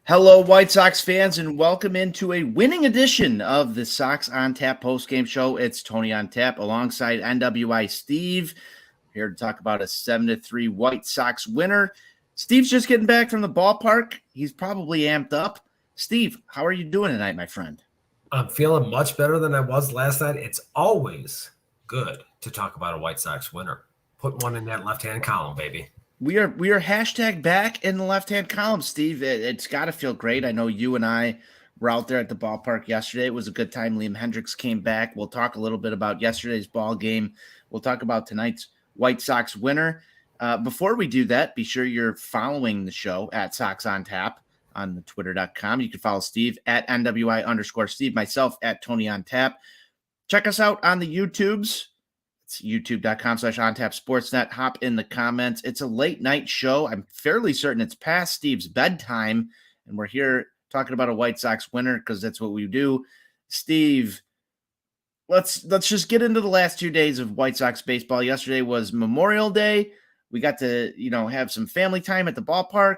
Hello, White Sox fans, and welcome into a winning edition of the Sox On Tap postgame show. It's Tony on Tap alongside NWI Steve, here to talk about a 7-3 White Sox winner. Steve's just getting back from the ballpark. He's probably amped up. Steve, how are you doing tonight, my friend? I'm feeling much better than I was last night. It's always good to talk about a White Sox winner. Put one in that left-hand column, baby. We are hashtag back in the left-hand column, Steve. It's got to feel great. I know you and I were out there at the ballpark yesterday. It was a good time. Liam Hendricks came back. We'll talk a little bit about yesterday's ball game. We'll talk about tonight's White Sox winner. Before we do that, be sure you're following the show at Sox On Tap on the twitter.com. You can follow Steve at NWI_Steve, myself at Tony on Tap. Check us out on the YouTubes. It's youtube.com/OnTapSportsNet. Hop in the comments. It's a late night show. I'm fairly certain it's past Steve's bedtime, and we're here talking about a White Sox winner because that's what we do. Steve, let's just get into the last 2 days of White Sox baseball. Yesterday was Memorial Day. We got to, have some family time at the ballpark.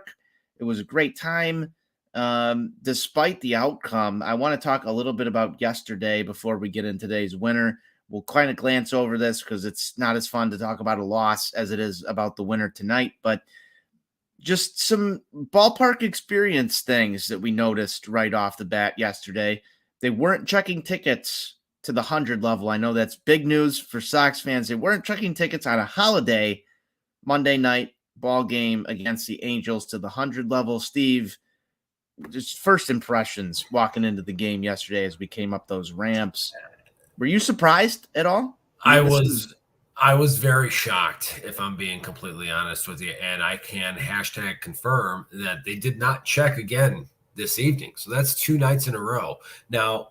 It was a great time. Despite the outcome, I want to talk a little bit about yesterday before we get into today's winner. We'll kind of glance over this because it's not as fun to talk about a loss as it is about the winner tonight, but just some ballpark experience things that we noticed right off the bat yesterday. They weren't checking tickets to the 100 level. I know that's big news for Sox fans. They weren't checking tickets on a holiday Monday night ball game against the Angels to the 100 level. Steve, just first impressions walking into the game yesterday as we came up those ramps. Were you surprised at all? I was very shocked, if I'm being completely honest with you, and I can hashtag confirm that they did not check again this evening. So that's 2 nights in a row. Now,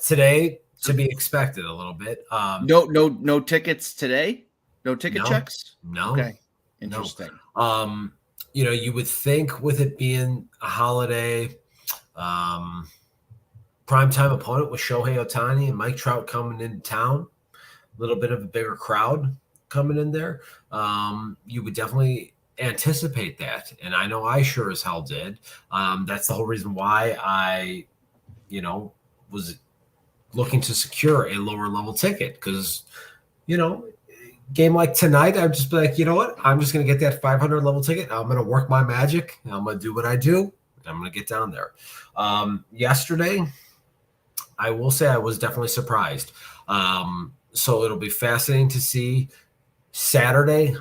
today, to be expected a little bit. No tickets today? No ticket checks? No. Okay. Interesting. No. You would think with it being a holiday, primetime opponent with Shohei Ohtani and Mike Trout coming into town, a little bit of a bigger crowd coming in there. You would definitely anticipate that. And I know I sure as hell did. That's the whole reason why I, was looking to secure a lower level ticket because, game like tonight, I'd just be like, you know what? I'm just going to get that 500 level ticket. I'm going to work my magic. I'm going to do what I do. I'm going to get down there. Yesterday, I will say I was definitely surprised. So it'll be fascinating to see Saturday.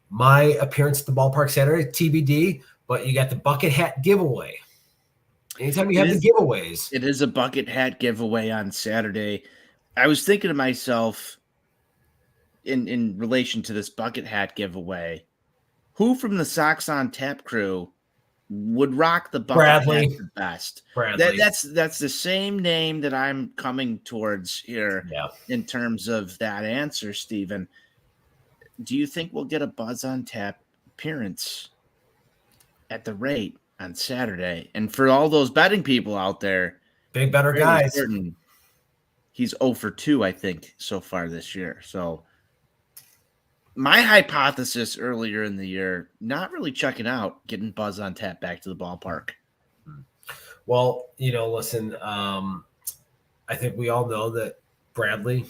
My appearance at the ballpark Saturday, TBD, but you got the bucket hat giveaway. Anytime you have the giveaways. It is a bucket hat giveaway on Saturday. I was thinking to myself in relation to this bucket hat giveaway, who from the Sox On Tap crew would rock the bucket hat the best? Bradley. That's the same name that I'm coming towards here in terms of that answer, Steven. Do you think we'll get a Buzz On Tap appearance at the rate on Saturday? And for all those betting people out there, big better guys, he's 0 for 2, I think, so far this year. So my hypothesis earlier in the year, not really checking out getting Buzz On Tap back to the ballpark. Well, listen, I think we all know that Bradley,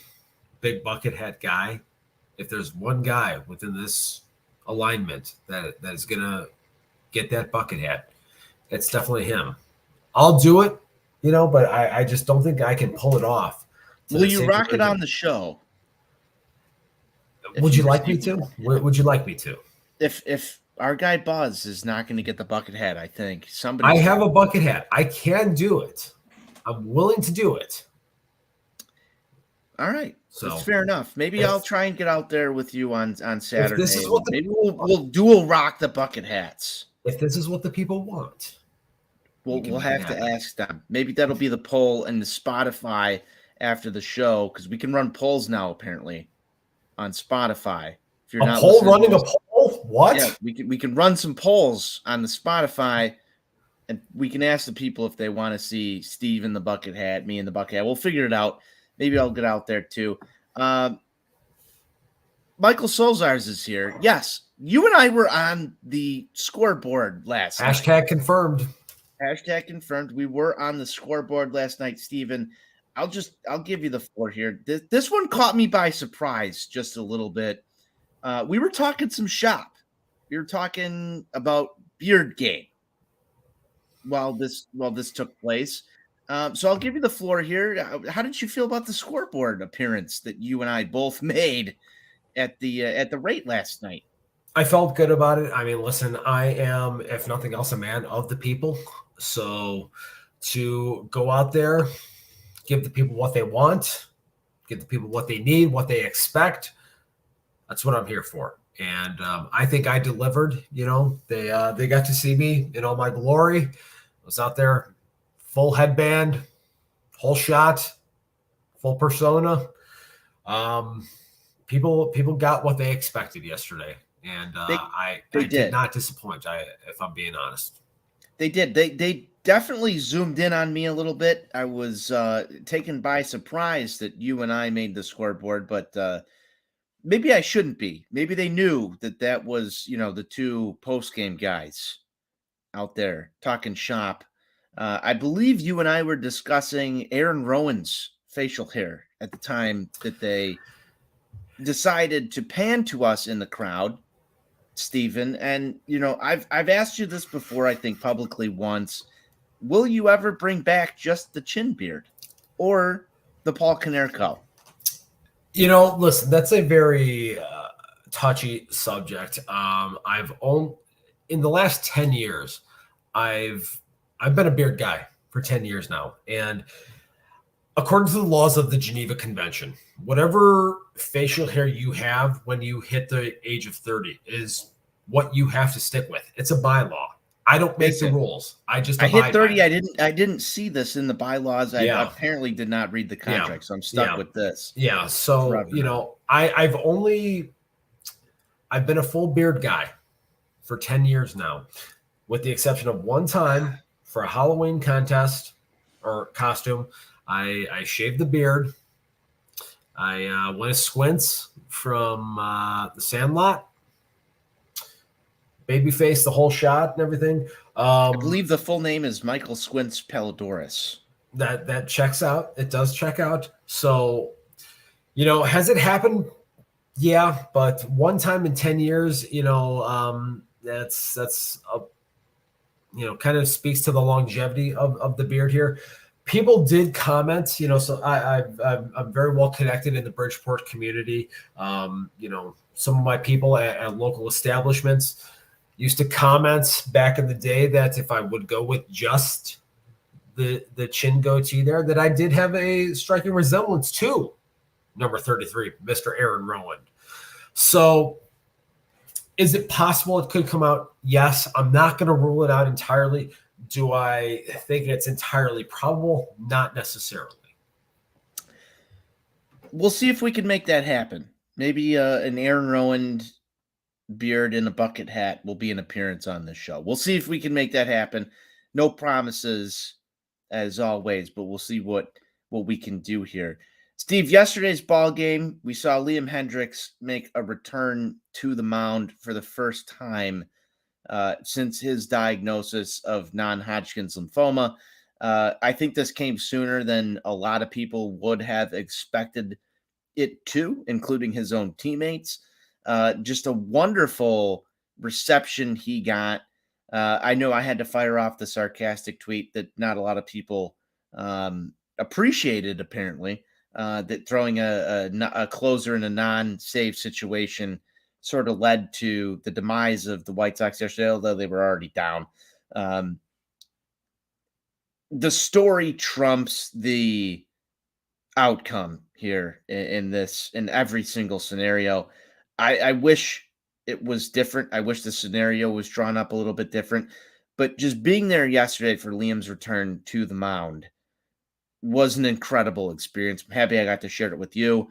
big bucket hat guy, if there's one guy within this alignment that is going to get that bucket hat, it's definitely him. I'll do it, but I just don't think I can pull it off. Will you rock it on the show? Would you like me to? Would you like me to? If our guy Buzz is not going to get the bucket hat, I think somebody. I have a bucket hat. I can do it. I'm willing to do it. All right, so that's fair enough. Maybe I'll try and get out there with you on Saturday. This is what maybe we'll dual rock the bucket hats. If this is what the people want, we'll have to ask them. Maybe that'll be the poll in the Spotify after the show because we can run polls now apparently on Spotify. If you're not running a poll, what? Yeah, we can run some polls on the Spotify, and we can ask the people if they want to see Steve in the bucket hat, me in the bucket hat. We'll figure it out. Maybe I'll get out there too. Michael Solzars is here. Yes, you and I were on the scoreboard last night. Hashtag confirmed. Hashtag confirmed. We were on the scoreboard last night, Steven. I'll give you the floor here. This one caught me by surprise just a little bit. We were talking some shop. We were talking about Beard Game while this took place. So I'll give you the floor here. How did you feel about the scoreboard appearance that you and I both made at the rate last night? I felt good about it. I mean, listen, I am, if nothing else, a man of the people. So to go out there, give the people what they want, give the people what they need, what they expect. That's what I'm here for. And I think I delivered. You know, they got to see me in all my glory. I was out there, full headband, whole shot, full persona. People got what they expected yesterday. And I did not disappoint, if I'm being honest. They did. They definitely zoomed in on me a little bit. I was taken by surprise that you and I made the scoreboard, but maybe I shouldn't be. Maybe they knew that was, the two post-game guys out there talking shop. I believe you and I were discussing Aaron Rowan's facial hair at the time that they decided to pan to us in the crowd, Stephen. And I've asked you this before, I think publicly once. Will you ever bring back just the chin beard or the Paul Konerko? Listen, that's a very touchy subject. In the last 10 years, I've been a beard guy for 10 years now. And according to the laws of the Geneva Convention, whatever facial hair you have when you hit the age of 30 is what you have to stick with. It's a bylaw. I don't make the rules. I hit 30. I didn't see this in the bylaws. I apparently did not read the contract, so I'm stuck with this. Yeah. So, I've been a full beard guy for 10 years now, with the exception of one time for a Halloween contest or costume. I shaved the beard. I went as Squints from The Sandlot. Babyface, the whole shot and everything. I believe the full name is Michael Squints Palidorus. That checks out. It does check out. So, has it happened? Yeah, but one time in 10 years, that's kind of speaks to the longevity of the beard here. People did comment, so I'm very well connected in the Bridgeport community. Some of my people at local establishments used to comment back in the day that if I would go with just the chin goatee there, that I did have a striking resemblance to number 33, Mr. Aaron Rowan. So is it possible it could come out? Yes. I'm not going to rule it out entirely. Do I think it's entirely probable? Not necessarily. We'll see if we can make that happen. Maybe an Aaron Rowan beard in a bucket hat will be an appearance on this show. We'll see if we can make that happen. No promises, as always, but we'll see what we can do here. Steve, yesterday's ball game, we saw Liam Hendriks make a return to the mound for the first time since his diagnosis of non-Hodgkin's lymphoma. I think this came sooner than a lot of people would have expected it to, including his own teammates. Just a wonderful reception he got. I know I had to fire off the sarcastic tweet that not a lot of people appreciated, apparently, that throwing a closer in a non-save situation sort of led to the demise of the White Sox yesterday, although they were already down. The story trumps the outcome here in every single scenario. I wish it was different. I wish the scenario was drawn up a little bit different, but just being there yesterday for Liam's return to the mound was an incredible experience. I'm happy I got to share it with you.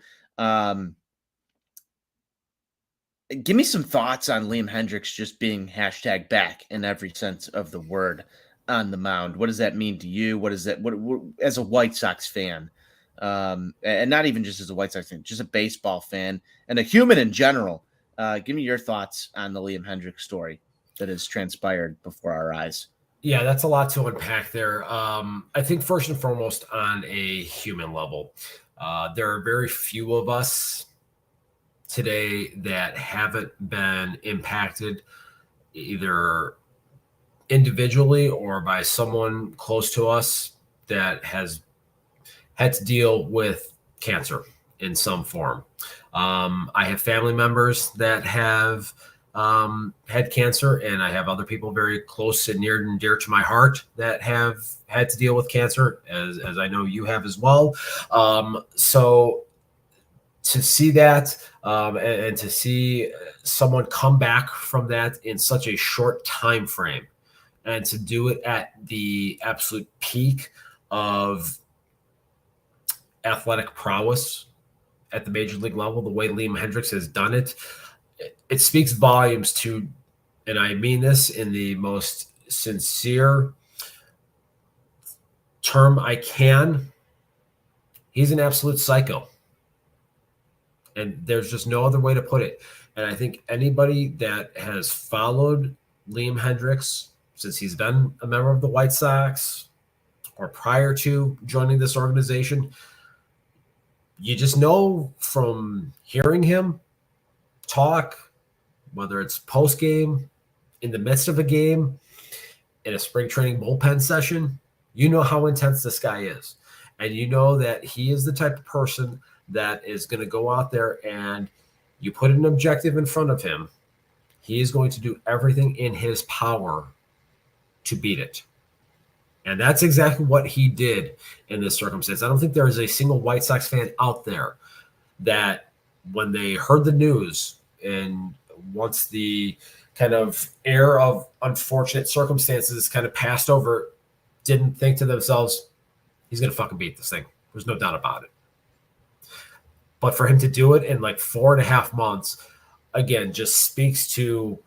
Give me some thoughts on Liam Hendriks just being hashtag back in every sense of the word on the mound. What does that mean to you? What is that? What as a White Sox fan, and not even just as a White Sox fan, just a baseball fan and a human in general. Give me your thoughts on the Liam Hendriks story that has transpired before our eyes. Yeah, that's a lot to unpack there. I think first and foremost, on a human level, there are very few of us today that haven't been impacted either individually or by someone close to us that has had to deal with cancer in some form. I have family members that have had cancer, and I have other people very close and near and dear to my heart that have had to deal with cancer, as I know you have as well. So to see that and to see someone come back from that in such a short time frame, and to do it at the absolute peak of athletic prowess at the major league level, the way Liam Hendriks has done it, it speaks volumes to, and I mean this in the most sincere term I can. He's an absolute psycho. And there's just no other way to put it. And I think anybody that has followed Liam Hendriks since he's been a member of the White Sox or prior to joining this organization, you just know from hearing him talk, whether it's post game, in the midst of a game, in a spring training bullpen session, you know how intense this guy is. And you know that he is the type of person that is going to go out there, and you put an objective in front of him, he is going to do everything in his power to beat it. And that's exactly what he did in this circumstance. I don't think there is a single White Sox fan out there that when they heard the news and once the kind of air of unfortunate circumstances kind of passed over, didn't think to themselves, he's going to fucking beat this thing. There's no doubt about it. But for him to do it in like 4.5 months, again, just speaks to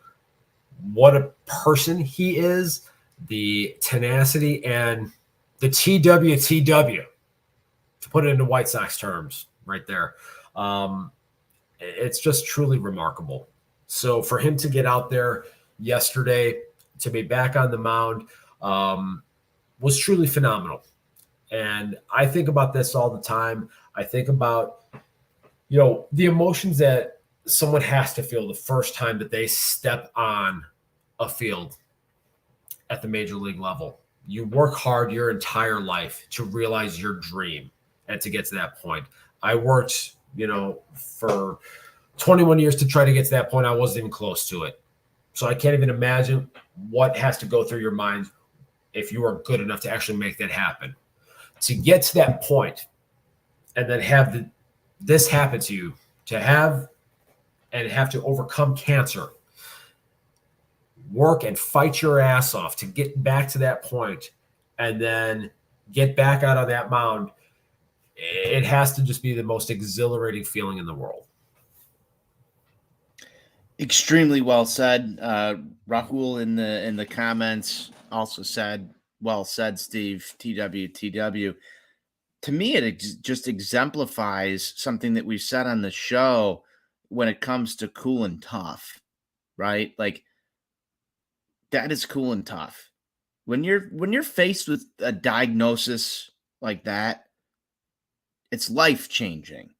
what a person he is, the tenacity and the TWTW, to put it into White Sox terms right there. It's just truly remarkable. So for him to get out there yesterday, to be back on the mound, was truly phenomenal. And I think about this all the time. I think about, the emotions that someone has to feel the first time that they step on a field at the major league level. You work hard your entire life to realize your dream and to get to that point. I worked, for 21 years to try to get to that point. I wasn't even close to it. So I can't even imagine what has to go through your mind if you are good enough to actually make that happen. To get to that point and then have this happen to you, to have to overcome cancer, work and fight your ass off to get back to that point, and then get back out on that mound, it has to just be the most exhilarating feeling in the world. Extremely well said. Rahul in the comments also said, well said, Steve, TWTW. To me, it just exemplifies something that we've said on the show when it comes to cool and tough, right? Like, that is cool and tough. When you're faced with a diagnosis like that, it's life-changing.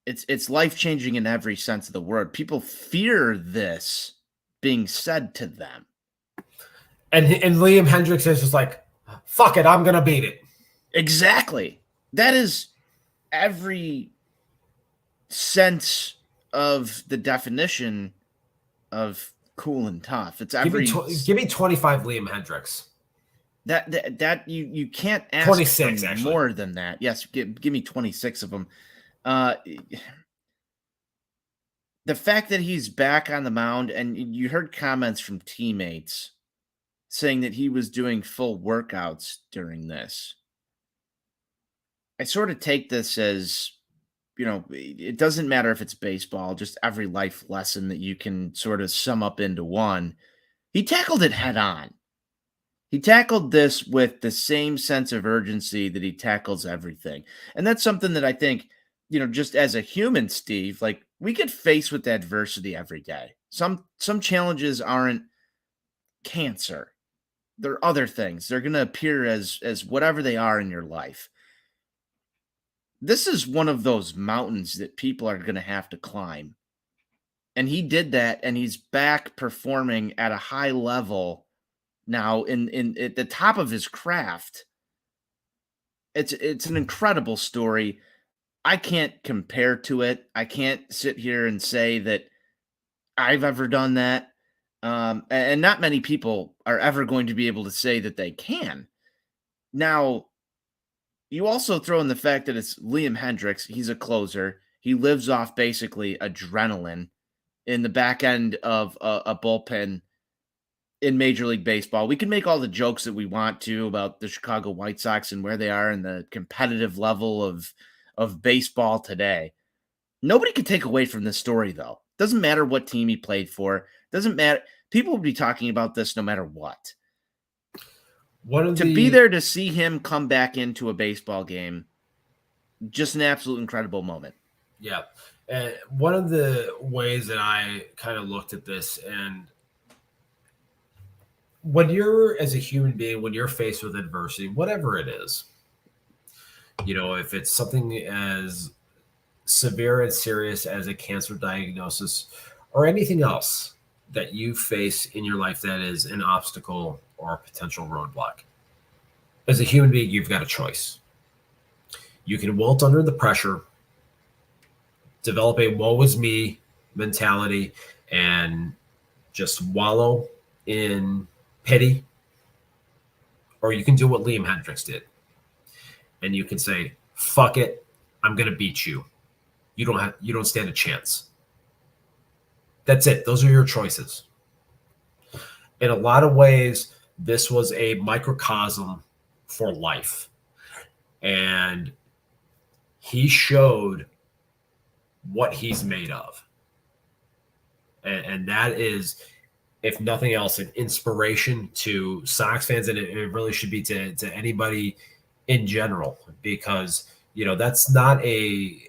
It's life-changing in every sense of the word. People fear this being said to them. And Liam Hendriks is just like, fuck it, I'm gonna beat it. Exactly. That is every sense of the definition of cool and tough. It's every give me 25 Liam Hendriks. That you can't ask 26 for actually. more than that. Yes, give me 26 of them. The fact that he's back on the mound, and you heard comments from teammates saying that he was doing full workouts during this. I sort of take this as, it doesn't matter if it's baseball, just every life lesson that you can sort of sum up into one. He tackled it head on. He tackled this with the same sense of urgency that he tackles everything. And that's something that I think, just as a human, Steve, like, we get faced with adversity every day. Some challenges aren't cancer. They're other things. They're going to appear as whatever they are in your life. This is one of those mountains that people are going to have to climb. And he did that, and he's back performing at a high level now in at the top of his craft. It's an incredible story. I can't compare to it. I can't sit here and say that I've ever done that. And not many people are ever going to be able to say that they can. Now, you also throw in the fact that it's Liam Hendriks. He's a closer. He lives off basically adrenaline in the back end of a bullpen in Major League Baseball. We can make all the jokes that we want to about the Chicago White Sox and where they are in the competitive level of baseball today. Nobody can take away from this story, though. Doesn't matter what team he played for. Doesn't matter. People will be talking about this no matter what. Be there to see him come back into a baseball game, just an absolute incredible moment. Yeah. And one of the ways that I kind of looked at this, and when you're, as a human being, when you're faced with adversity, whatever it is, if it's something as severe and serious as a cancer diagnosis or anything else that you face in your life that is an obstacle or a potential roadblock, as a human being, you've got a choice. You can wilt under the pressure, develop a woe is me mentality, and just wallow in pity, or you can do what Liam Hendriks did, and you can say, fuck it, I'm going to beat you. You don't stand a chance. That's it. Those are your choices. In a lot of ways, this was a microcosm for life. And he showed what he's made of. And that is, if nothing else, an inspiration to Sox fans, and it really should be to anybody in general, because, that's not a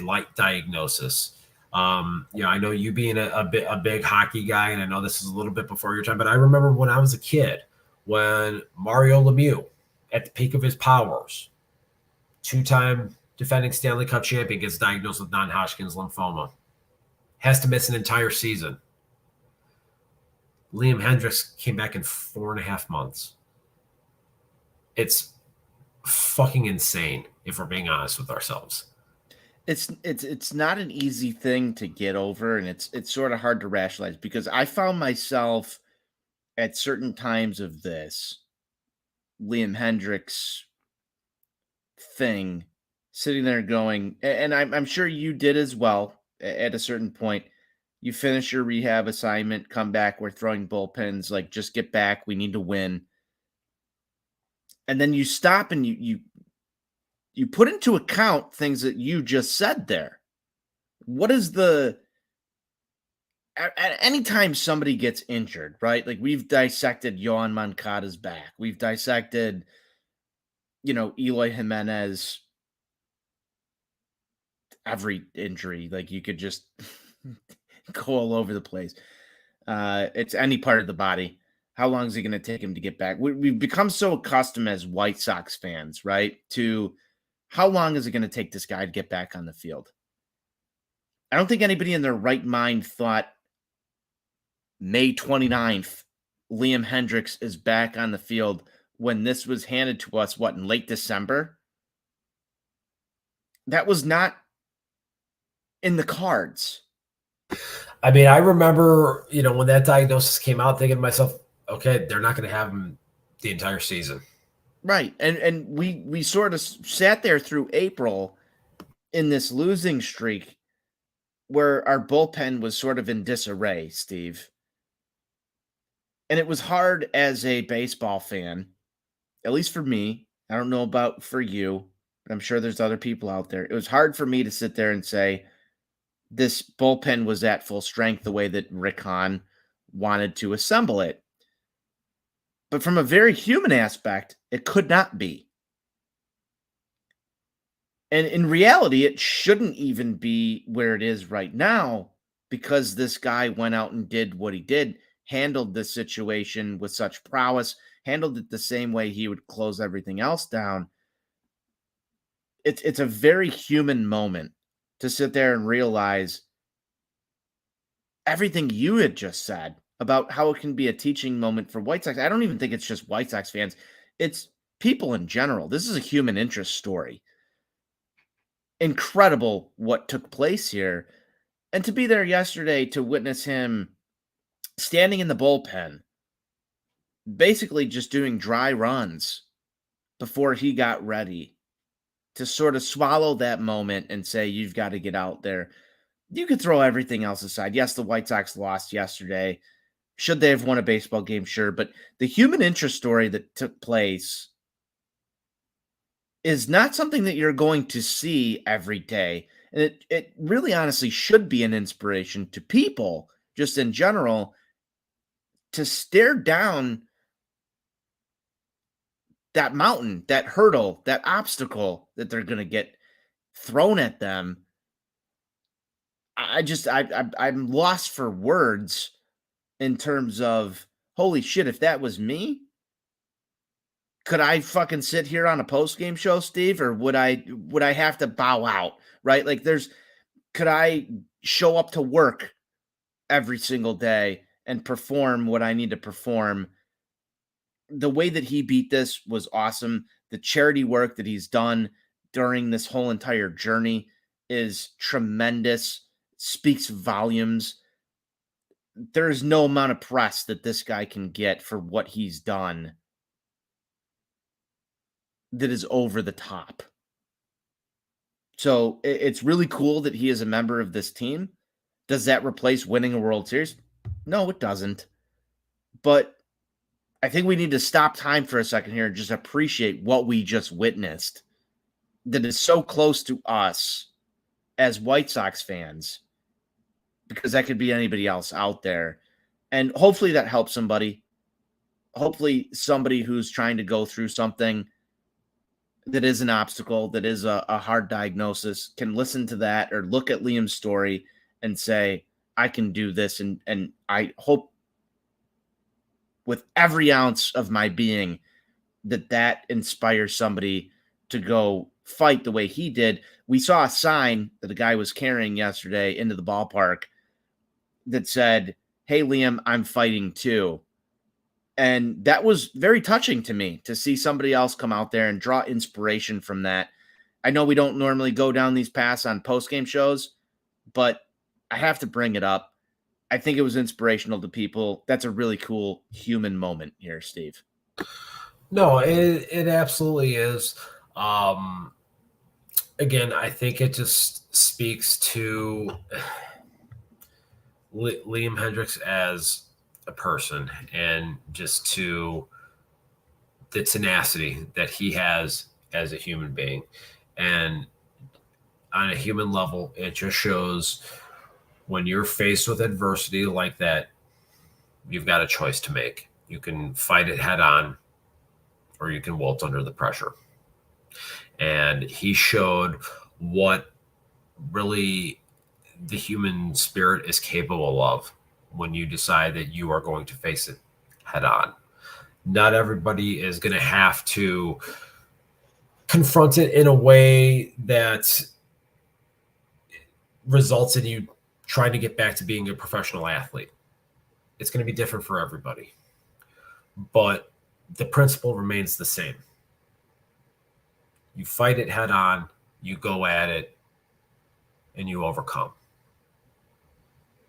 light diagnosis. I know you being a big hockey guy, and I know this is a little bit before your time, but I remember when I was a kid, when Mario Lemieux, at the peak of his powers, 2-time defending Stanley Cup champion, gets diagnosed with non-Hodgkin's lymphoma, has to miss an entire season. Liam Hendriks came back in 4.5 months. It's fucking insane, if we're being honest with ourselves. It's not an easy thing to get over, and it's sort of hard to rationalize, because I found myself at certain times of this Liam Hendriks thing sitting there going, and I'm sure you did as well at a certain point. You finish your rehab assignment, come back, we're throwing bullpens, like, just get back, we need to win. And then you stop and you put into account things that you just said there. What is at any time somebody gets injured, right? Like, we've dissected Yohan Moncada's back. We've dissected, Eloy Jimenez, every injury. Like, you could just go all over the place. It's any part of the body. How long is it going to take him to get back? We've become so accustomed as White Sox fans, right, to how long is it going to take this guy to get back on the field? I don't think anybody in their right mind thought May 29th, Liam Hendriks is back on the field when this was handed to us, in late December? That was not in the cards. I mean, I remember, when that diagnosis came out, thinking to myself, okay, they're not going to have him the entire season. Right. And we sort of sat there through April in this losing streak where our bullpen was sort of in disarray, Steve. And it was hard as a baseball fan, at least for me. I don't know about for you, but I'm sure there's other people out there. It was hard for me to sit there and say this bullpen was at full strength the way that Rick Hahn wanted to assemble it. But from a very human aspect, it could not be. And in reality, it shouldn't even be where it is right now, because this guy went out and did what he did. handled this situation with such prowess, handled it the same way he would close everything else down. It's a very human moment to sit there and realize everything you had just said about how it can be a teaching moment for White Sox. I don't even think it's just White Sox fans. It's people in general. This is a human interest story. Incredible what took place here. And to be there yesterday to witness him standing in the bullpen, basically just doing dry runs before he got ready to sort of swallow that moment and say, you've got to get out there. You could throw everything else aside. Yes, the White Sox lost yesterday. Should they have won a baseball game? Sure. But the human interest story that took place is not something that you're going to see every day. And it really honestly should be an inspiration to people just in general to stare down that mountain, that hurdle, that obstacle that they're going to get thrown at them. I'm lost for words in terms of, holy shit, if that was me, could I fucking sit here on a post-game show, Steve, or would I have to bow out, right? Like could I show up to work every single day and perform what I need to perform? The way that he beat this was awesome. The charity work that he's done during this whole entire journey is tremendous, speaks volumes. There is no amount of press that this guy can get for what he's done that is over the top. So it's really cool that he is a member of this team. Does that replace winning a World Series? No, it doesn't. But I think we need to stop time for a second here and just appreciate what we just witnessed that is so close to us as White Sox fans, because that could be anybody else out there. And hopefully that helps somebody. Hopefully somebody who's trying to go through something that is an obstacle, that is a hard diagnosis, can listen to that or look at Liam's story and say, I can do this. And I hope with every ounce of my being that inspires somebody to go fight the way he did. We saw a sign that a guy was carrying yesterday into the ballpark that said, hey, Liam, I'm fighting too. And that was very touching to me to see somebody else come out there and draw inspiration from that. I know we don't normally go down these paths on post-game shows, but I have to bring it up. I think it was inspirational to people. That's a really cool human moment here, Steve. No, it absolutely is. Again, I think it just speaks to Liam Hendriks as a person and just to the tenacity that he has as a human being. And on a human level, it just shows when you're faced with adversity like that, you've got a choice to make. You can fight it head on, or you can wilt under the pressure. And he showed what really the human spirit is capable of when you decide that you are going to face it head on. Not everybody is going to have to confront it in a way that results in you trying to get back to being a professional athlete. It's going to be different for everybody. But the principle remains the same. You fight it head on, you go at it, and you overcome.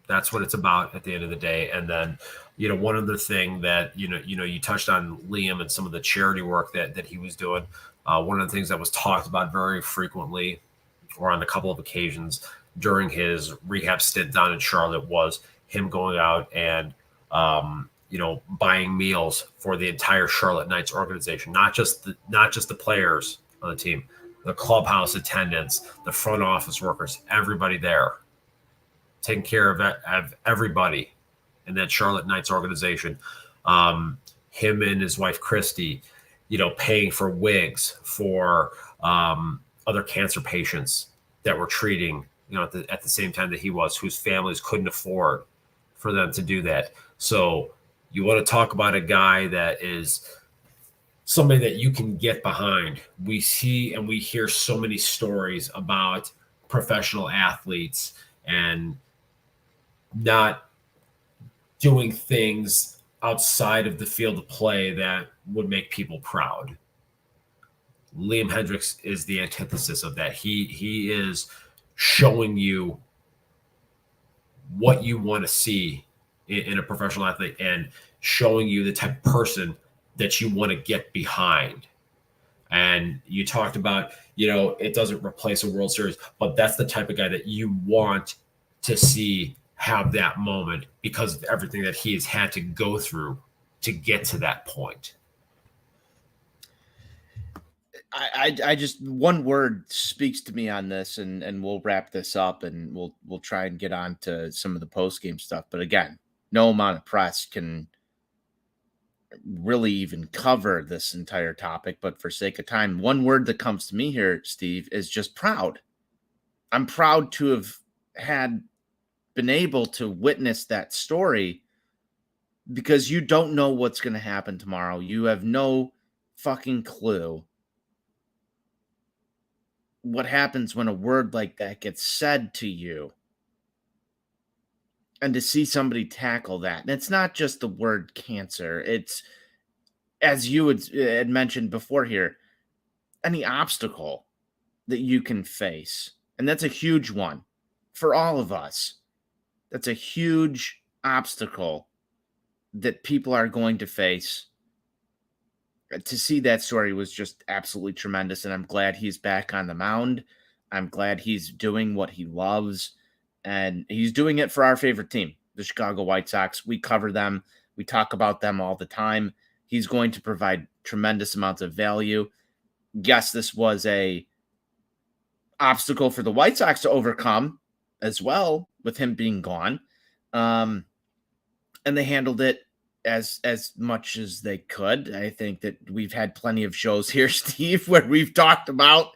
That's what it's about at the end of the day. And then, one other thing that, you touched on Liam and some of the charity work that he was doing. One of the things that was talked about very frequently, or on a couple of occasions during his rehab stint down in Charlotte, was him going out and, buying meals for the entire Charlotte Knights organization, not just the players on the team, the clubhouse attendants, the front office workers, everybody there, taking care of everybody in that Charlotte Knights organization. Him and his wife, Christy, paying for wigs for other cancer patients that were treating, at the same time that he was, whose families couldn't afford for them to do that. So you want to talk about a guy that is somebody that you can get behind. We see and we hear so many stories about professional athletes and not doing things outside of the field of play that would make people proud. Liam Hendriks is the antithesis of that. He is showing you what you want to see in a professional athlete and showing you the type of person that you want to get behind. And you talked about, it doesn't replace a World Series, but that's the type of guy that you want to see have that moment because of everything that he has had to go through to get to that point. I just, one word speaks to me on this, and we'll wrap this up, and we'll try and get on to some of the post game stuff. But again, no amount of press can really even cover this entire topic. But for sake of time, one word that comes to me here, Steve, is just proud. I'm proud to have been able to witness that story, because you don't know what's going to happen tomorrow. You have no fucking clue what happens when a word like that gets said to you. And to see somebody tackle that. And it's not just the word cancer. It's, as you had mentioned before here, any obstacle that you can face. And that's a huge one for all of us. That's a huge obstacle that people are going to face. To see that story was just absolutely tremendous, and I'm glad he's back on the mound. I'm glad he's doing what he loves, and he's doing it for our favorite team, the Chicago White Sox. We cover them. We talk about them all the time. He's going to provide tremendous amounts of value. Yes, this was a obstacle for the White Sox to overcome as well, with him being gone. And they handled it as much as they could. I think that we've had plenty of shows here, Steve, where we've talked about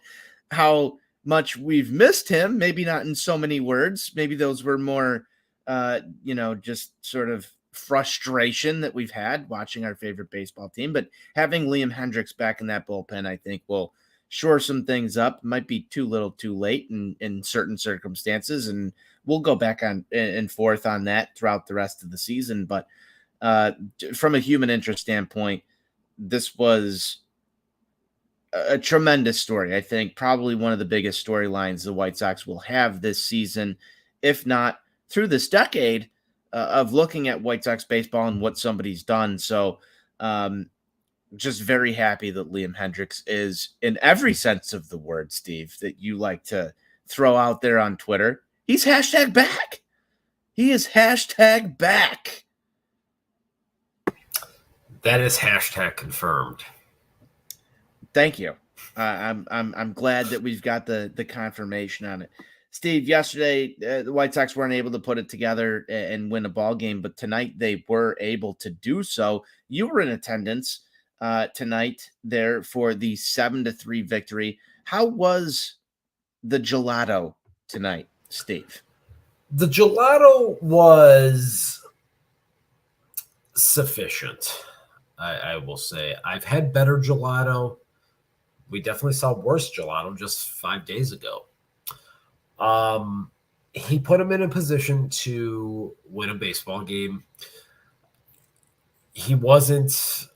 how much we've missed him. Maybe not in so many words. Maybe those were more, just sort of frustration that we've had watching our favorite baseball team. But having Liam Hendriks back in that bullpen, I think will shore some things up. Might be too little too late in certain circumstances. And we'll go back on and forth on that throughout the rest of the season. But from a human interest standpoint, this was a tremendous story. I think probably one of the biggest storylines the White Sox will have this season, if not through this decade, of looking at White Sox baseball and what somebody's done. So just very happy that Liam Hendriks is, in every sense of the word, Steve, that you like to throw out there on Twitter, he's hashtag back. He is hashtag back. That is hashtag confirmed. Thank you. I'm glad that we've got the confirmation on it. Steve, yesterday the White Sox weren't able to put it together and win a ball game, but tonight they were able to do so. You were in attendance tonight there for the 7-3 victory. How was the gelato tonight, Steve? The gelato was sufficient. I will say I've had better gelato. We definitely saw worse gelato just 5 days ago. He put him in a position to win a baseball game. He wasn't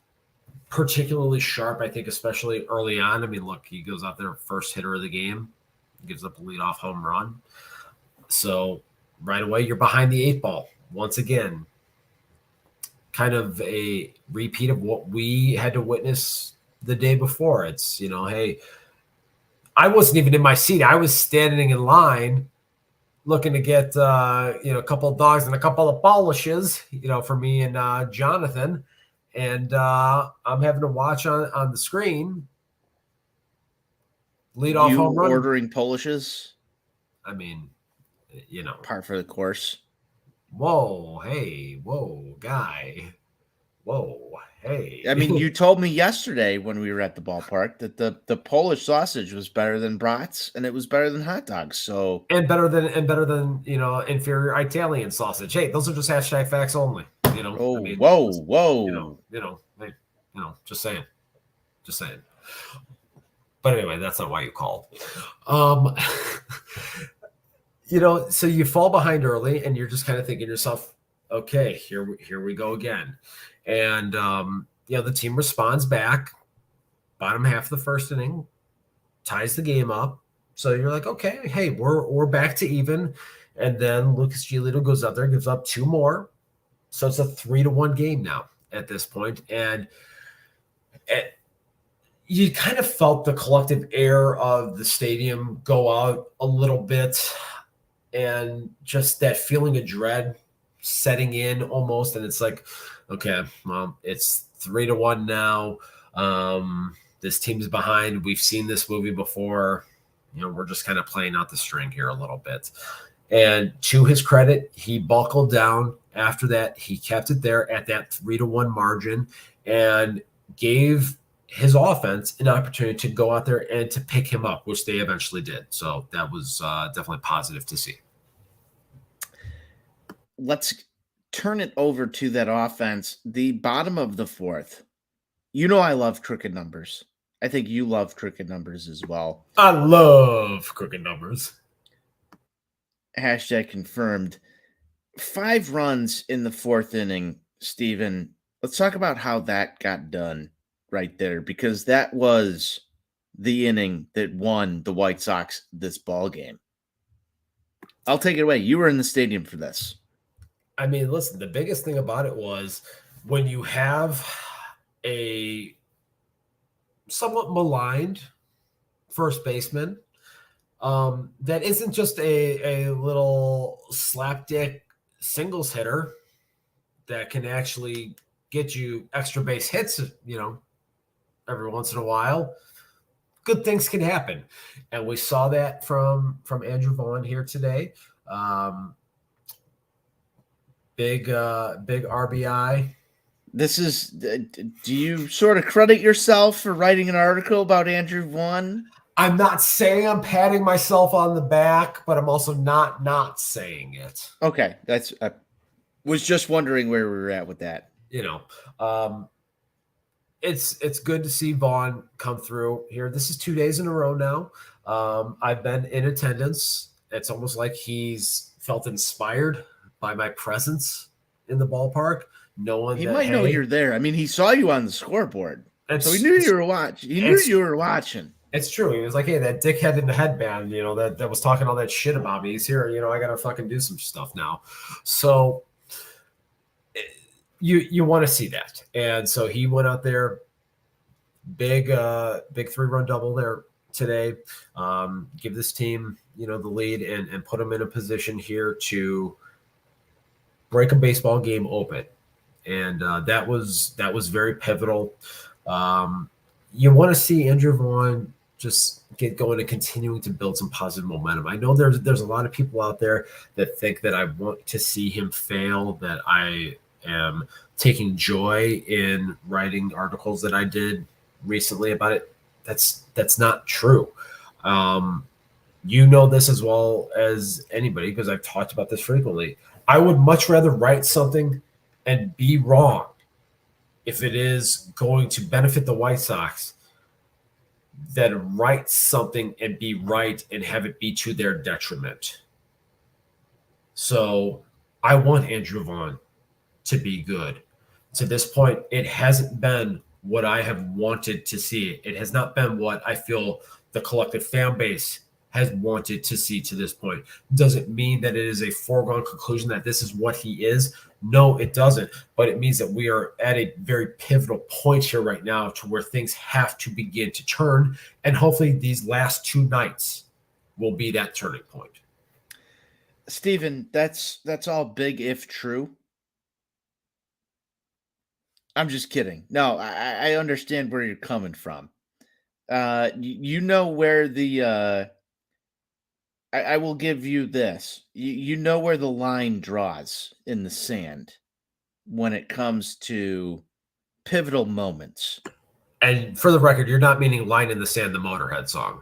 particularly sharp, I think, especially early on. I mean, look, he goes out there, first hitter of the game, gives up a leadoff home run. So right away, you're behind the 8 ball once again. Kind of a repeat of what we had to witness the day before. It's, hey, I wasn't even in my seat. I was standing in line looking to get, a couple of dogs and a couple of polishes, for me and Jonathan. And I'm having to watch on the screen. Lead off home run. Ordering polishes? I mean, Par for the course. Whoa, hey, whoa, guy. Whoa, hey. I mean, you told me yesterday when we were at the ballpark that the Polish sausage was better than brats and it was better than hot dogs. So and better than inferior Italian sausage. Hey, those are just hashtag facts only. Oh, I mean, whoa. Just saying. But anyway, that's not why you called. So you fall behind early, and you're just kind of thinking to yourself, okay, here we go again. And the team responds back, bottom half of the first inning, ties the game up. So you're like, okay, hey, we're back to even. And then Lucas Giolito goes out there, gives up 2 more. So it's a 3-1 game now at this point. And you kind of felt the collective air of the stadium go out a little bit, and just that feeling of dread setting in almost. And it's like, okay, well, it's 3-1 now. This team's behind. We've seen this movie before. We're just kind of playing out the string here a little bit. And to his credit, he buckled down after that. He kept it there at that 3-1 margin and gave his offense an opportunity to go out there and to pick him up, which they eventually did. So that was definitely positive to see. Let's turn it over to that offense. The bottom of the 4th. I love crooked numbers. I think you love crooked numbers as well. I love crooked numbers. Hashtag confirmed. 5 runs in the 4th inning, Steven. Let's talk about how that got done right there, because that was the inning that won the White Sox this ball game. I'll take it away. You were in the stadium for this. I mean, listen, the biggest thing about it was when you have a somewhat maligned first baseman that isn't just a little slapdick singles hitter that can actually get you extra base hits, every once in a while. Good things can happen. And we saw that from Andrew Vaughn here today. Big RBI. This is, do you sort of credit yourself for writing an article about Andrew Vaughn? I'm not saying I'm patting myself on the back, but I'm also not saying it. Okay. I was just wondering where we were at with that. It's good to see Vaughn come through here. This is 2 days in a row now. I've been in attendance. It's almost like he's felt inspired by my presence in the ballpark. He might know you're there. I mean, he saw you on the scoreboard, so he knew you were watching. He knew you were watching. It's true. He was like, "Hey, that dickhead in the headband, that was talking all that shit about me. He's here. I gotta fucking do some stuff now." So you want to see that, and so he went out there, big 3-run double there today. Give this team, the lead and put them in a position here to break a baseball game open. And that was very pivotal. You want to see Andrew Vaughn just get going and continuing to build some positive momentum. I know there's a lot of people out there that think that I want to see him fail, that I am taking joy in writing articles that I did recently about it. That's not true. This as well as anybody, because I've talked about this frequently. I would much rather write something and be wrong if it is going to benefit the White Sox than write something and be right and have it be to their detriment. So I want Andrew Vaughn to be good. To this point, it hasn't been what I have wanted to see. It has not been what I feel the collective fan base has wanted to see to this point. Doesn't mean that it is a foregone conclusion that this is what he is. No, it doesn't. But it means that we are at a very pivotal point here right now to where things have to begin to turn. And hopefully these last 2 nights will be that turning point. Steven, that's all big if true. I'm just kidding. No, I understand where you're coming from. Where the I will give you this. You know where the line draws in the sand when it comes to pivotal moments. And for the record, you're not meaning Line in the Sand, the Motorhead song.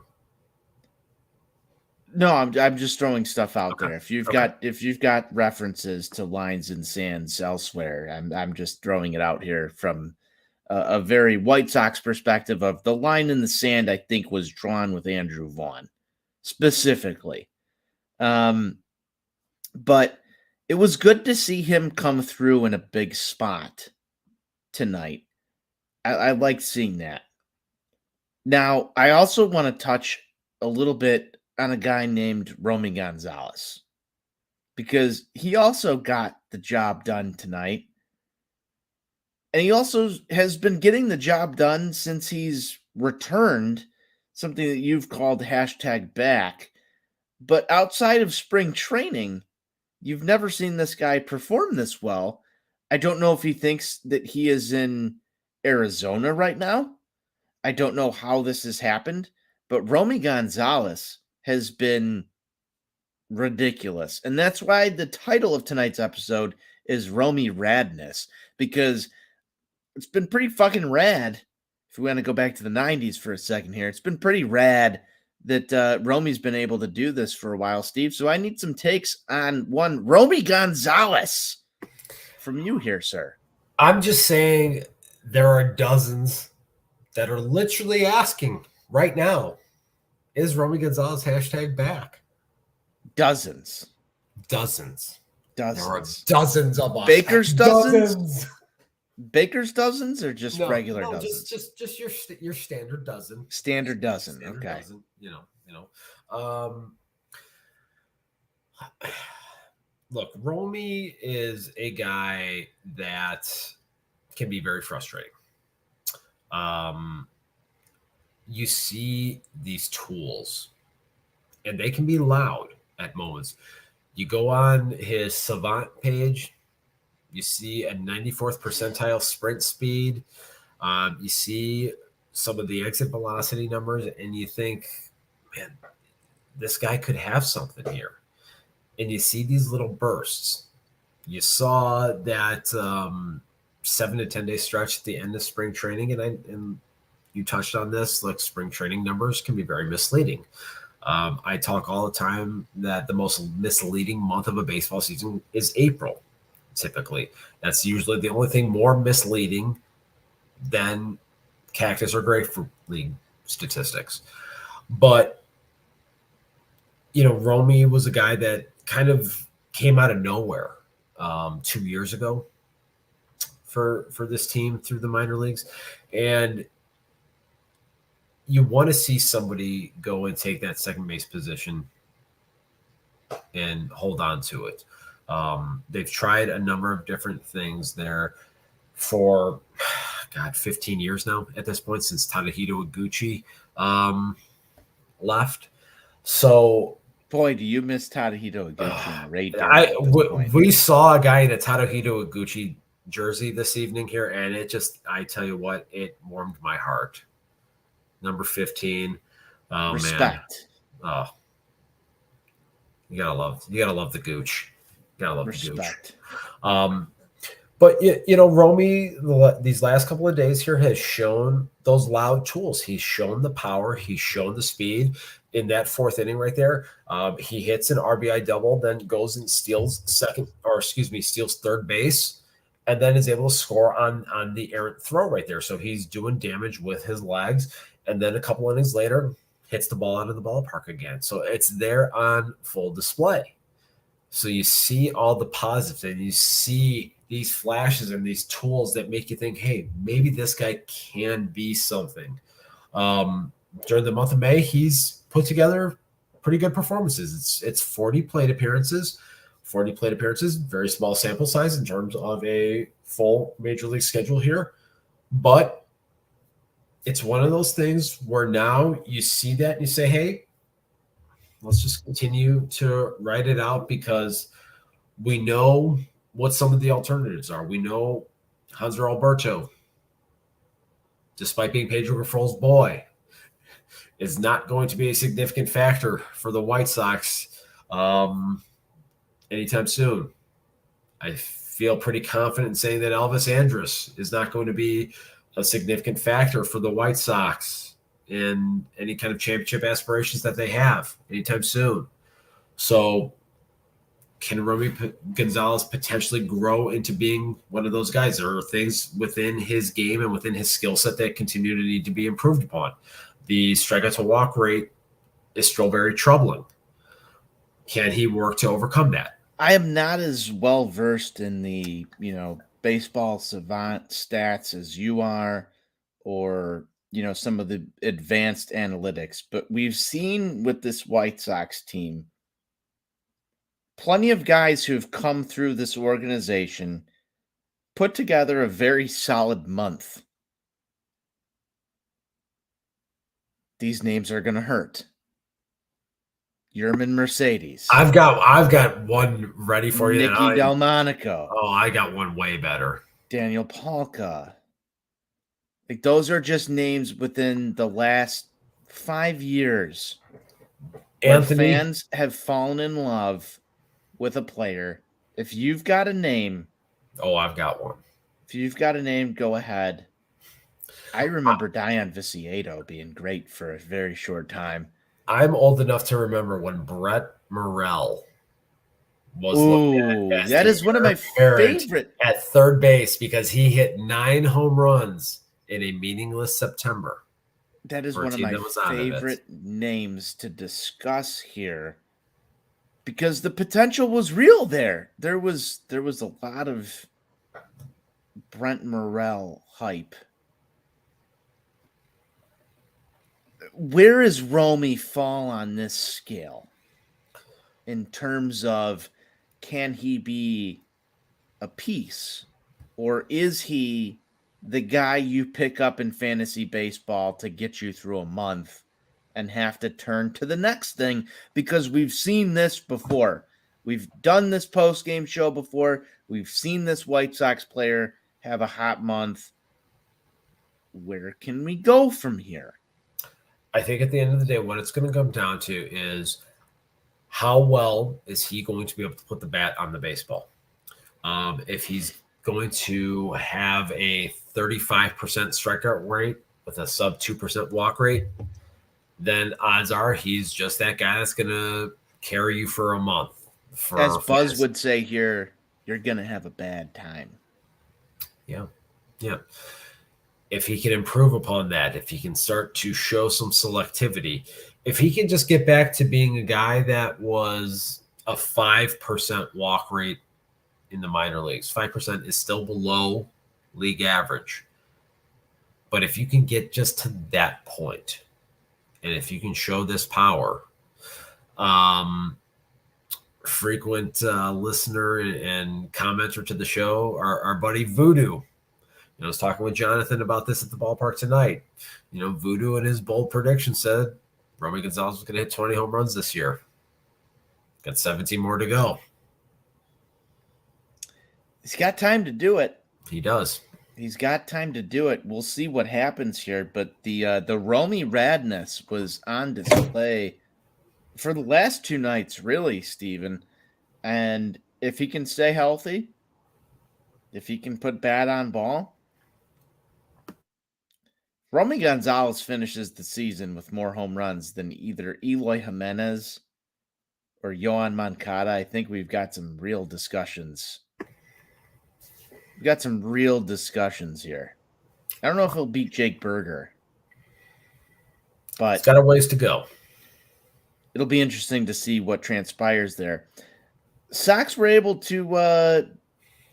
No, I'm just throwing stuff out Okay. there. If you've Okay. got references to lines and sands elsewhere, I'm just throwing it out here from a very White Sox perspective of the line in the sand. I think was drawn with Andrew Vaughn specifically, but it was good to see him come through in a big spot tonight. I like seeing that. Now, I also want to touch a little bit on a guy named Romy Gonzalez because he also got the job done tonight. And he also has been getting the job done since he's returned, something that you've called hashtag back. But outside of spring training, you've never seen this guy perform this well. I don't know if he thinks that he is in Arizona right now. I don't know how this has happened, but Romy Gonzalez has been ridiculous. And that's why the title of tonight's episode is Romy Radness, because it's been pretty fucking rad. If we want to go back to the 90s for a second here, it's been pretty rad that Romy's been able to do this for a while, Steve. So I need some takes on one Romy Gonzalez from you here, sir. I'm just saying there are dozens that are literally asking right now, is Romy Gonzalez hashtag back? Dozens. Dozens. There are Dozens. dozens of us. Baker's dozens? Dozens. Baker's dozens or just regular dozens? Just your standard dozen. Standard dozen. Standard Okay. dozen, you know. Look, Romy is a guy that can be very frustrating. You see these tools, and they can be loud at moments. You go on his Savant page, you see a 94th percentile sprint speed. You see some of the exit velocity numbers, and you think, man, this guy could have something here. And you see these little bursts. You saw that 7 to 10 day stretch at the end of spring training, and you touched on this. Like, spring training numbers can be very misleading. I talk all the time that the most misleading month of a baseball season is April. Typically, that's usually the only thing more misleading than cactus or grapefruit league statistics. But Romy was a guy that kind of came out of nowhere 2 years ago for this team through the minor leagues, and you want to see somebody go and take that second base position and hold on to it. They've tried a number of different things there for 15 years now at this point, since Tadahito Iguchi left. So, boy, do you miss Tadahito Iguchi? We saw a guy in a Tadahito Iguchi jersey this evening here, and I tell you what, it warmed my heart. Number 15. Oh, respect. Man. Oh, you gotta love the Gooch. You gotta love respect. The Gooch. But Romy, these last couple of days here has shown those loud tools. He's shown the power. He's shown the speed. In that fourth inning right there, he hits an RBI double, then goes and steals third base, and then is able to score on the errant throw right there. So he's doing damage with his legs, and then a couple innings later, hits the ball out of the ballpark again. So it's there on full display. So you see all the positives, and you see these flashes and these tools that make you think, hey, maybe this guy can be something. During the month of May, he's put together pretty good performances. It's 40 plate appearances. 40 plate appearances, very small sample size in terms of a full major league schedule here. But it's one of those things where now you see that and you say, hey, let's just continue to write it out, because we know what some of the alternatives are. We know Hanser Alberto, despite being Pedro Griffol's boy, is not going to be a significant factor for the White Sox anytime soon. I feel pretty confident in saying that Elvis Andrus is not going to be a significant factor for the White Sox in any kind of championship aspirations that they have anytime soon. So can Romy Gonzalez potentially grow into being one of those guys? There are things within his game and within his skill set that continue to need to be improved upon. The strikeout to walk rate is still very troubling. Can he work to overcome that? I am not as well versed in the, baseball savant stats as you are, or, some of the advanced analytics, but we've seen with this White Sox team plenty of guys who've come through this organization put together a very solid month. These names are going to hurt. Yerman Mercedes. I've got one ready for you. Nicky Delmonico. Oh, I got one way better. Daniel Palka. Like, those are just names within the last 5 years. Anthony, fans have fallen in love with a player. If you've got a name. Oh, I've got one. If you've got a name, go ahead. I remember Dion Viciedo being great for a very short time. I'm old enough to remember when Brett Morrell was looked at. That is one of my favorite at third base because he hit 9 home runs in a meaningless September. That is one of my favorite names to discuss here because the potential was real there. There was a lot of Brent Morrell hype. Where is Romy fall on this scale in terms of can he be a piece, or is he the guy you pick up in fantasy baseball to get you through a month and have to turn to the next thing? Because we've seen this before. We've done this post-game show before. We've seen this White Sox player have a hot month. Where can we go from here? I think at the end of the day, what it's going to come down to is how well is he going to be able to put the bat on the baseball? If he's going to have a 35% strikeout rate with a sub 2% walk rate, then odds are he's just that guy that's going to carry you for a month. As Buzz would say here, you're going to have a bad time. Yeah. If he can improve upon that, if he can start to show some selectivity, if he can just get back to being a guy that was a 5% walk rate in the minor leagues, 5% is still below league average. But if you can get just to that point, and if you can show this power, frequent listener and commenter to the show, our buddy Voodoo, I was talking with Jonathan about this at the ballpark tonight. Voodoo in his bold prediction said Romy Gonzalez was going to hit 20 home runs this year. Got 17 more to go. He's got time to do it. He does. He's got time to do it. We'll see what happens here. But the Romy Radness was on display for the last 2 nights, really, Steven. And if he can stay healthy, if he can put bat on ball, Romy Gonzalez finishes the season with more home runs than either Eloy Jimenez or Yohan Moncada. I think we've got some real discussions. We've got some real discussions here. I don't know if he'll beat Jake Berger, but it's got a ways to go. It'll be interesting to see what transpires there. Sox were able to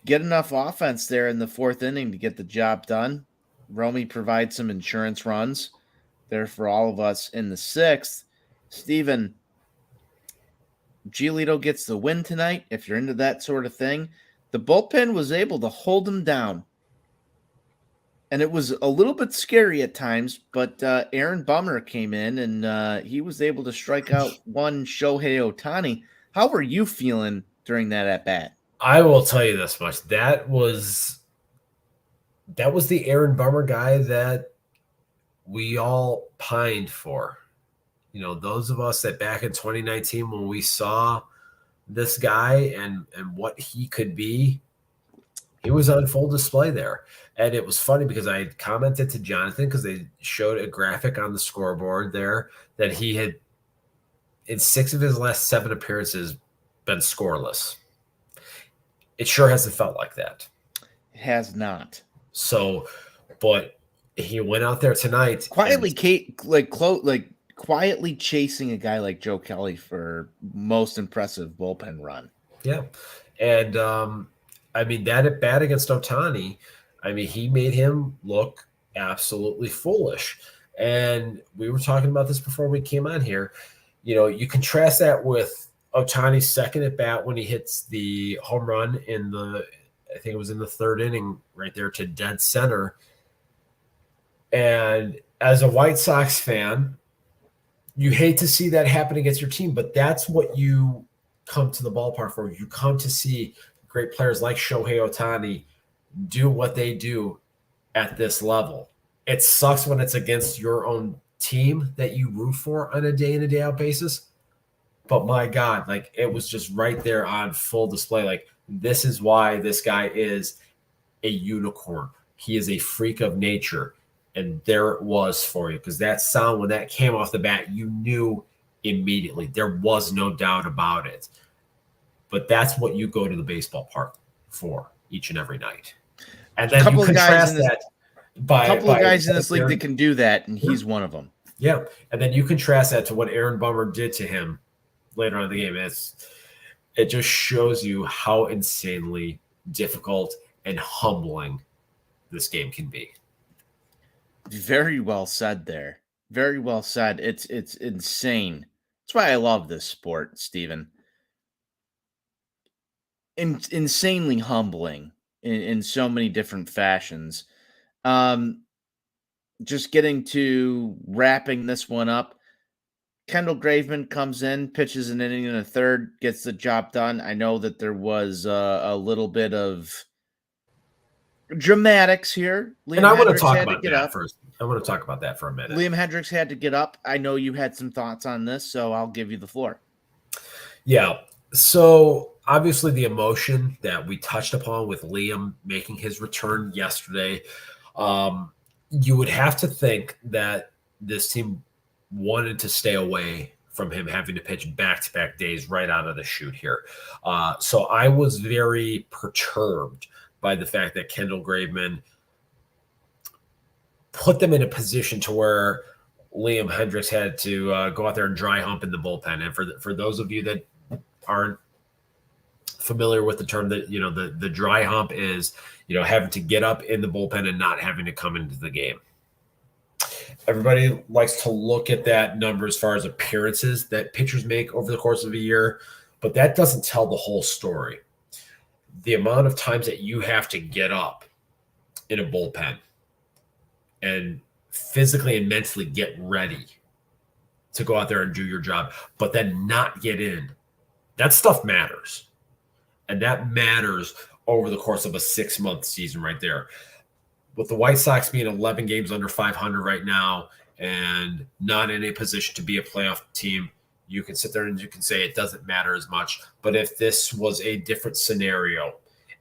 get enough offense there in the 4th inning to get the job done. Romy provides some insurance runs there for all of us in the 6th. Steven, Giolito gets the win tonight, if you're into that sort of thing. The bullpen was able to hold him down. And it was a little bit scary at times, but Aaron Bummer came in and he was able to strike out one Shohei Ohtani. How were you feeling during that at-bat? I will tell you this much. That was the Aaron Bummer guy that we all pined for. Those of us that back in 2019 when we saw this guy and what he could be, He was on full display there. And it was funny because I had commented to Jonathan because they showed a graphic on the scoreboard there that he had, in 6 of his last 7 appearances, been scoreless. It sure hasn't felt like that. It has not. So, but he went out there tonight quietly, quietly chasing a guy like Joe Kelly for most impressive bullpen run. Yeah, and I mean that at bat against Ohtani, I mean he made him look absolutely foolish. And we were talking about this before we came on here. You know, you contrast that with Ohtani's second at bat when he hits the home run in the, I think it was in the 3rd inning, right there to dead center. And as a White Sox fan, you hate to see that happen against your team, but that's what you come to the ballpark for. You come to see great players like Shohei Ohtani do what they do at this level. It sucks when it's against your own team that you root for on a day in and day out basis. But my God, like it was just right there on full display. Like this is why this guy is a unicorn. He is a freak of nature. And there it was for you, because that sound, when that came off the bat, you knew immediately. There was no doubt about it. But that's what you go to the baseball park for each and every night. And then you contrast that by a couple of guys in this league that can do that, and he's one of them. Yeah. And then you contrast that to what Aaron Bummer did to him later on in the game. It just shows you how insanely difficult and humbling this game can be. Very well said there. Very well said. It's insane. That's why I love this sport, Steven. Insanely humbling in so many different fashions. Just getting to wrapping this one up. Kendall Graveman comes in, pitches an inning and a third, gets the job done. I know that there was a little bit of dramatics here. And I want to talk about that first. I want to talk about that for a minute. Liam Hendriks had to get up. I know you had some thoughts on this, so I'll give you the floor. Yeah. So obviously the emotion that we touched upon with Liam making his return yesterday, you would have to think that this team wanted to stay away from him having to pitch back-to-back days right out of the chute here. So I was very perturbed by the fact that Kendall Graveman put them in a position to where Liam Hendriks had to go out there and dry hump in the bullpen. And for those of you that aren't familiar with the term, that the dry hump is having to get up in the bullpen and not having to come into the game. Everybody likes to look at that number as far as appearances that pitchers make over the course of a year, but that doesn't tell the whole story. The amount of times that you have to get up in a bullpen and physically and mentally get ready to go out there and do your job, but then not get in, that stuff matters. And that matters over the course of a 6-month season right there. With the White Sox being 11 games under 500 right now and not in a position to be a playoff team, you can sit there and you can say it doesn't matter as much. But if this was a different scenario,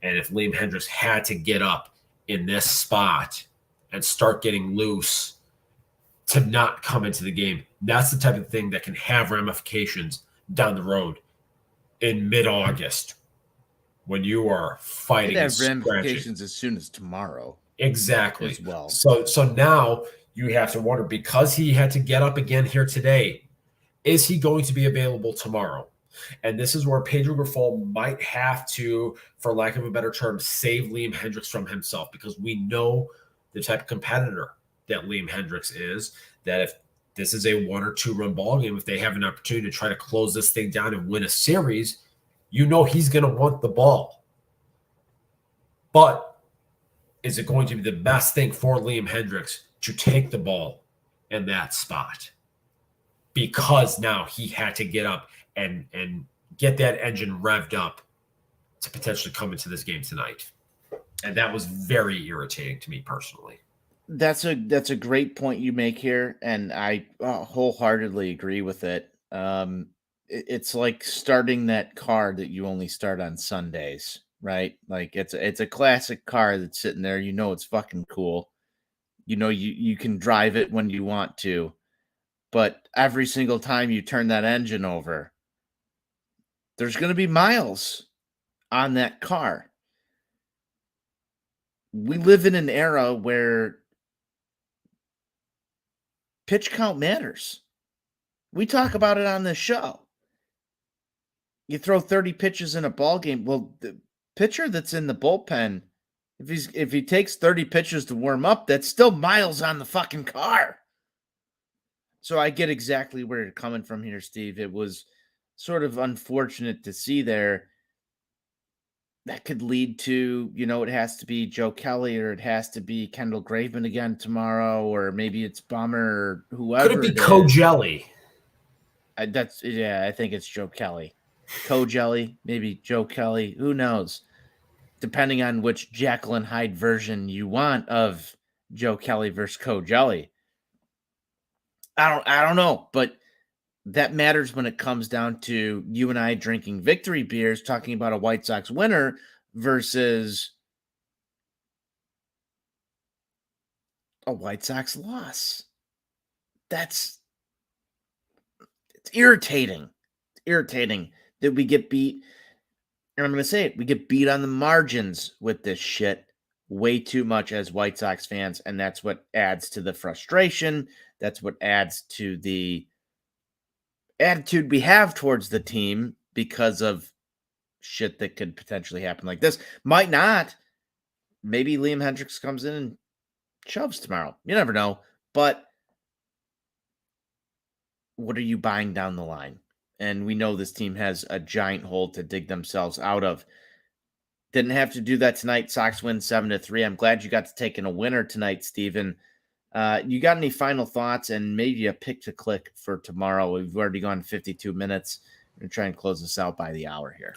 and if Liam Hendriks had to get up in this spot and start getting loose to not come into the game, that's the type of thing that can have ramifications down the road in mid-August when you are fighting. It have ramifications as soon as tomorrow. Exactly. As well. So now you have to wonder, because he had to get up again here today, is he going to be available tomorrow? And this is where Pedro Grifol might have to, for lack of a better term, save Liam Hendriks from himself, because we know the type of competitor that Liam Hendriks is, that if this is a 1 or 2 run ball game, if they have an opportunity to try to close this thing down and win a series, he's going to want the ball. But is it going to be the best thing for Liam Hendriks to take the ball in that spot? Because now he had to get up and get that engine revved up to potentially come into this game tonight. And that was very irritating to me personally. That's a great point you make here, and I wholeheartedly agree with it. It's like starting that car that you only start on Sundays. right? Like it's a classic car that's sitting there. You know it's fucking cool. You know you can drive it when you want to, but every single time you turn that engine over, there's going to be miles on that car. We live in an era where pitch count matters. We talk about it on this show. You throw 30 pitches in a ball game. Well, the pitcher that's in the bullpen, if he takes 30 pitches to warm up, that's still miles on the fucking car. So I get exactly where you're coming from here, Steve. It was sort of unfortunate to see there. That could lead to, it has to be Joe Kelly or it has to be Kendall Graveman again tomorrow, or maybe it's Bummer or Could it whoever be it is. Jelly? I think it's Joe Kelly. Jelly, maybe Joe Kelly. Who knows? Depending on which Jacqueline Hyde version you want of Joe Kelly versus Jelly. I don't know, but that matters when it comes down to you and I drinking victory beers, talking about a White Sox winner versus a White Sox loss. It's irritating. It's irritating that we get beat. And I'm going to say it. We get beat on the margins with this shit way too much as White Sox fans. And that's what adds to the frustration. That's what adds to the attitude we have towards the team because of shit that could potentially happen like this. Might not. Maybe Liam Hendricks comes in and shoves tomorrow. You never know. But what are you buying down the line? And we know this team has a giant hole to dig themselves out of. Didn't have to do that tonight. Sox win 7-3. I'm glad you got to take in a winner tonight, Steven. You got any final thoughts and maybe a pick to click for tomorrow? We've already gone 52 minutes. We're going to try and close this out by the hour here.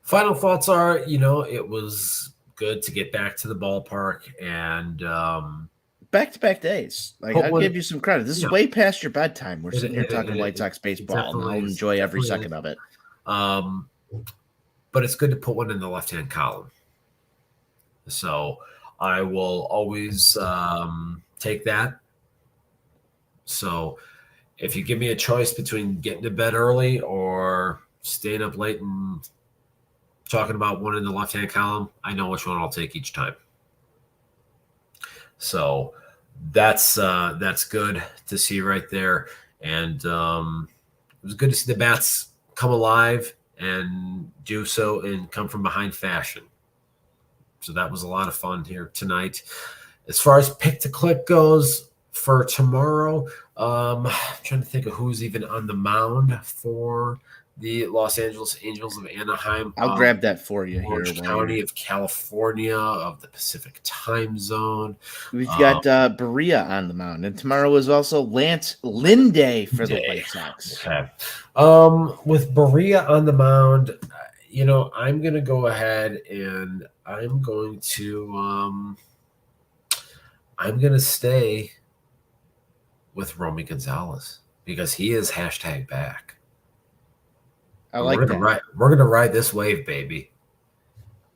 Final thoughts are, it was good to get back to the ballpark and back-to-back days. Like, I'll give you some credit. This is way past your bedtime. We're sitting here talking White Sox baseball, and I'll enjoy every second of it. But it's good to put one in the left-hand column. So I will always take that. So if you give me a choice between getting to bed early or staying up late and talking about one in the left-hand column, I know which one I'll take each time. So that's good to see right there. And it was good to see the bats come alive and do so and come from behind fashion. So that was a lot of fun here tonight. As far as pick to click goes for tomorrow, I'm trying to think of who's even on the mound for the Los Angeles Angels of Anaheim. I'll grab that for you here. Orange County of California of the Pacific time zone. We've got Berea on the mound, and tomorrow is also Lance Linde for the White Sox. Okay. With Berea on the mound, I'm going to go ahead and I'm going to stay with Romy Gonzalez because he is #back. I like that. We're gonna ride this wave, baby.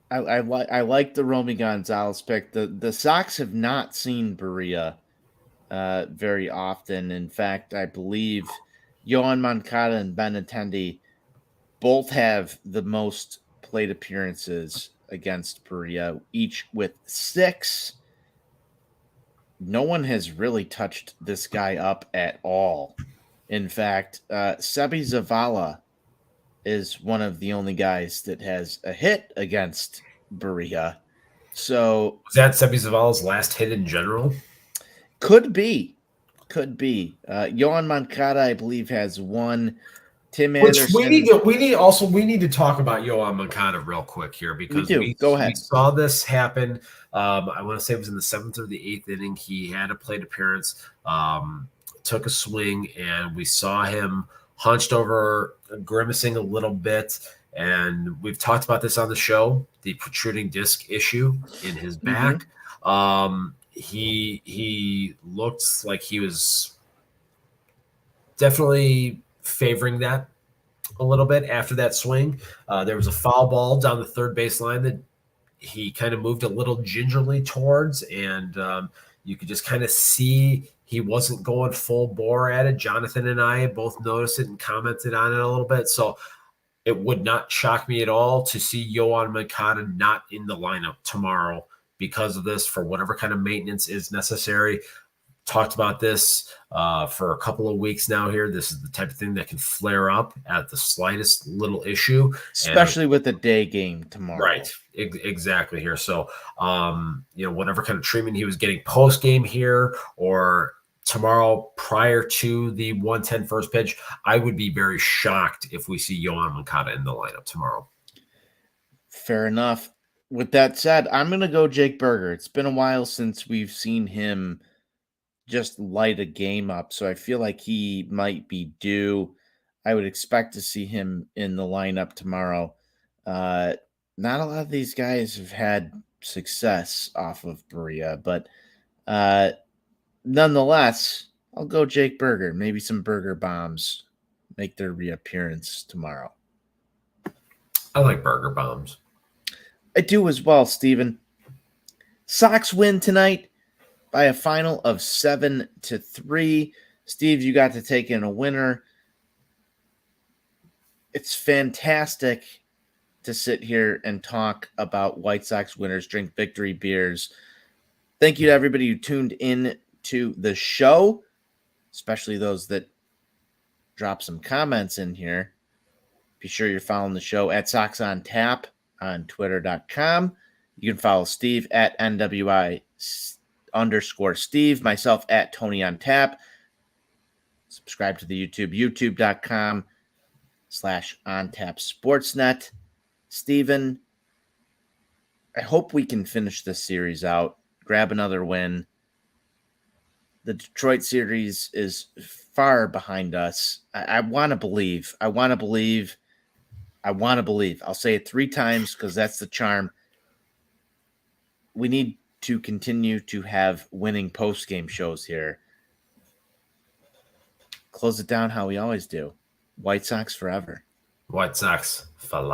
I like the Romy Gonzalez pick. The Sox have not seen Berea very often. In fact, I believe Yohan Moncada and Benintendi both have the most plate appearances against Berea, each with 6. No one has really touched this guy up at all. In fact, Sebi Zavala is one of the only guys that has a hit against Berea. So was that Sebi Zavala's last hit in general? Could be. Yohan Moncada, I believe, has 1. Tim Anderson. We need to talk about Yohan Moncada real quick here because Go ahead. We saw this happen. I want to say it was in the 7th or the 8th inning. He had a plate appearance, took a swing, and we saw him hunched over, grimacing a little bit. And we've talked about this on the show, the protruding disc issue in his back. Mm-hmm. He looks like he was definitely favoring that. a little bit after that swing. There was a foul ball down the third baseline that he kind of moved a little gingerly towards, and you could just kind of see he wasn't going full bore at it. Jonathan and I both noticed it and commented on it a little bit. So it would not shock me at all to see Yoan Moncada not in the lineup tomorrow because of this, for whatever kind of maintenance is necessary. Talked about this for a couple of weeks now here. This is the type of thing that can flare up at the slightest little issue. Especially with the day game tomorrow. Right. Exactly here. So, whatever kind of treatment he was getting post game here or tomorrow prior to the 110 first pitch, I would be very shocked if we see Yoan Moncada in the lineup tomorrow. Fair enough. With that said, I'm going to go Jake Berger. It's been a while since we've seen him just light a game up, so I feel like he might be due. I would expect to see him in the lineup tomorrow. Not a lot of these guys have had success off of Berea, but nonetheless, I'll go Jake Berger. Maybe some Berger bombs make their reappearance tomorrow. I like Berger bombs. I do as well, Steven. Sox win tonight by a final of 7-3. Steve, you got to take in a winner. It's fantastic to sit here and talk about White Sox winners, drink victory beers. Thank you to everybody who tuned in to the show, especially those that drop some comments in here. Be sure you're following the show at Sox On Tap on Twitter.com. You can follow Steve at NWI_Steve, myself at Tony on Tap. Subscribe to the YouTube, youtube.com/OnTapSportsNet. Steven, I hope we can finish this series out, grab another win. The Detroit series is far behind us. I want to believe. I want to believe. I'll say it 3 times because that's the charm. We need to continue to have winning post-game shows here. Close it down how we always do. White Sox forever. White Sox for life.